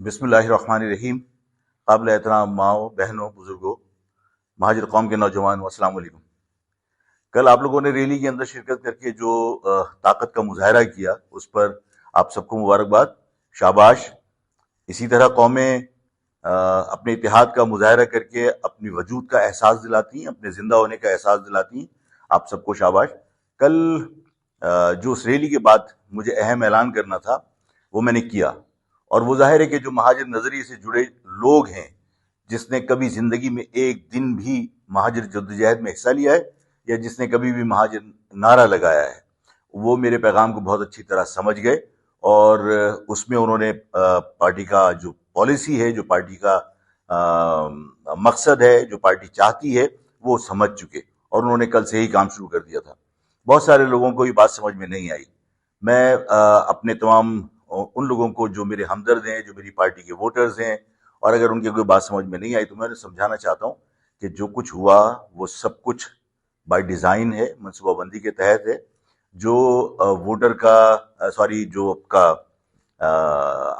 बिस्मिल्लाहिर्रहमानिर्रहीम। काबिल एहतराम माओ, बहनों, बुजुर्गों, महाजिर कौम के नौजवानों, अस्सलाम वालेकुम। कल आप लोगों ने रैली के अंदर शिरकत करके जो ताकत का मुजाहरा किया, उस पर आप सबको मुबारकबाद, शाबाश। इसी तरह कौमें अपने इतिहाद का मुजाहरा करके अपनी वजूद का एहसास दिलाती हैं, अपने जिंदा होने का एहसास दिलाती हैं। आप सबको शाबाश। कल जो उस रैली के बाद मुझे अहम ऐलान करना था, वो मैंने किया। और वो जाहिर है कि जो महाजिर नजरिए से जुड़े लोग हैं, जिसने कभी जिंदगी में एक दिन भी महाजिर जद्दोजहद में हिस्सा लिया है या जिसने कभी भी महाजिर नारा लगाया है, वो मेरे पैगाम को बहुत अच्छी तरह समझ गए। और उसमें उन्होंने पार्टी का जो पॉलिसी है, जो पार्टी का मकसद है, जो पार्टी चाहती है, वो समझ चुके और उन्होंने कल से ही काम शुरू कर दिया था। बहुत सारे लोगों को ये बात समझ में नहीं आई। मैं अपने तमाम उन लोगों को जो मेरे हमदर्द हैं, जो मेरी पार्टी के वोटर्स हैं, और अगर उनकी कोई बात समझ में नहीं आई तो मैं उन्हें समझाना चाहता हूं कि जो कुछ हुआ वो सब कुछ बाय डिजाइन है, मनसूबाबंदी के तहत है। जो वोटर का सॉरी जो आपका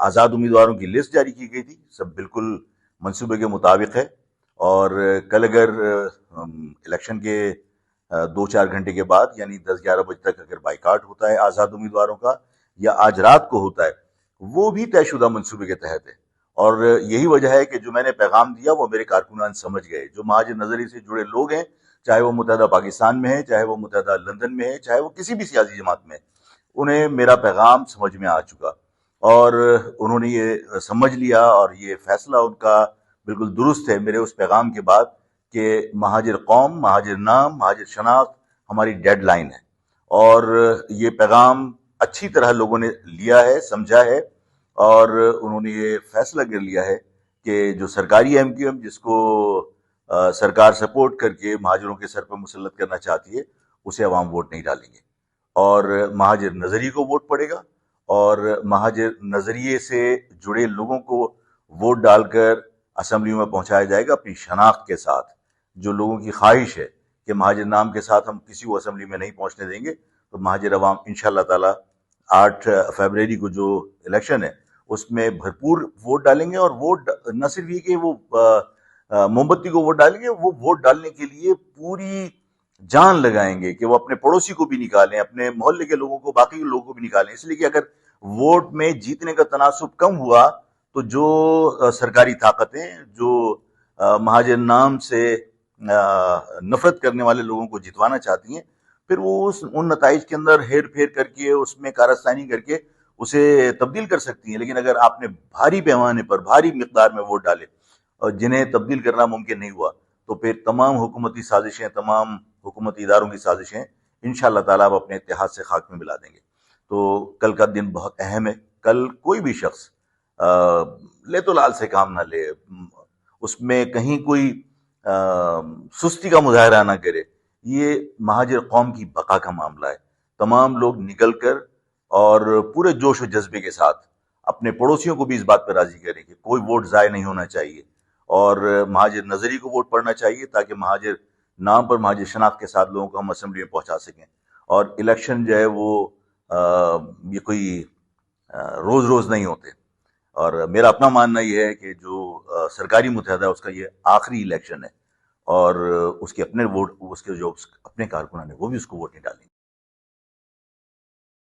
आज़ाद उम्मीदवारों की लिस्ट जारी की गई थी, सब बिल्कुल मंसूबे के मुताबिक है। और कल अगर इलेक्शन के 2-4 घंटे के बाद यानी 10-11 बजे तक अगर बाइकाट होता है आज़ाद उम्मीदवारों का, या आज रात को होता है, वो भी तयशुदा मंसूबे के तहत है। और यही वजह है कि जो मैंने पैगाम दिया वो मेरे कारकुनान समझ गए। जो महाजिर नजरिए से जुड़े लोग हैं, चाहे वो मुत्तहदा पाकिस्तान में है, चाहे वो मुत्तहदा लंदन में है, चाहे वो किसी भी सियासी जमात में है, उन्हें मेरा पैगाम समझ में आ चुका और उन्होंने ये समझ लिया और ये फैसला उनका बिल्कुल दुरुस्त है मेरे उस पैगाम के बाद कि महाजिर कौम, महाजिर नाम, महाजिर शनाख्त हमारी डेडलाइन है। और ये पैगाम अच्छी तरह लोगों ने लिया है, समझा है, और उन्होंने ये फैसला कर लिया है कि जो सरकारी एमक्यूएम जिसको सरकार सपोर्ट करके महाजिरों के सर पर मुसल्लत करना चाहती है, उसे अवाम वोट नहीं डालेंगे और महाजिर नजरिए को वोट पड़ेगा। और महाजिर नजरिए से जुड़े लोगों को वोट डालकर असम्बलियों में पहुंचाया जाएगा अपनी शनाख्त के साथ। जो लोगों की ख्वाहिश है कि महाजिर नाम के साथ हम किसी को असम्बली में नहीं पहुंचने देंगे, तो महाजिर अवाम इंशाअल्लाह ताला 8 फरवरी को जो इलेक्शन है उसमें भरपूर वोट डालेंगे। और वोट न सिर्फ ये कि वो मोमबत्ती को वोट डालेंगे, वो वोट डालने के लिए पूरी जान लगाएंगे कि वो अपने पड़ोसी को भी निकालें, अपने मोहल्ले के लोगों को, बाकी लोगों को भी निकालें। इसलिए कि अगर वोट में जीतने का तनासुब कम हुआ तो जो सरकारी ताकतें, जो महाजन नाम से नफरत करने वाले लोगों को जितवाना चाहती हैं, फिर वो उन नताइज के अंदर हेर फेर करके, उसमें कारस्तानी करके उसे तब्दील कर सकती हैं। लेकिन अगर आपने भारी पैमाने पर, भारी मिकदार में वोट डाले और जिन्हें तब्दील करना मुमकिन नहीं हुआ, तो फिर तमाम हुकूमती साजिशें, तमाम हुकूमती इदारों की साजिशें इंशाअल्लाह ताला आप अपने इत्तेहाद से खाक में मिला देंगे। तो कल का दिन बहुत अहम है। कल कोई भी शख्स ले तो लाल से काम ना ले, उसमें कहीं कोई सुस्ती का मुजाहरा ना करे। ये महाजिर कौम की बका का मामला है। तमाम लोग निकल कर और पूरे जोश और जज्बे के साथ अपने पड़ोसियों को भी इस बात पर राजी करें कि कोई वोट ज़ाय नहीं होना चाहिए और महाजिर नजरी को वोट पड़ना चाहिए, ताकि महाजिर नाम पर, महाजिर शनाख्त के साथ लोगों को हम असेंबली में पहुंचा सकें। और इलेक्शन जो है वो ये कोई रोज रोज नहीं होते। और मेरा अपना मानना यह है कि जो सरकारी मुत्तहदा है उसका ये आखिरी इलेक्शन है और उसके अपने वोट, उसके जो अपने कारकुनान है वो भी उसको वोट नहीं डालेंगे।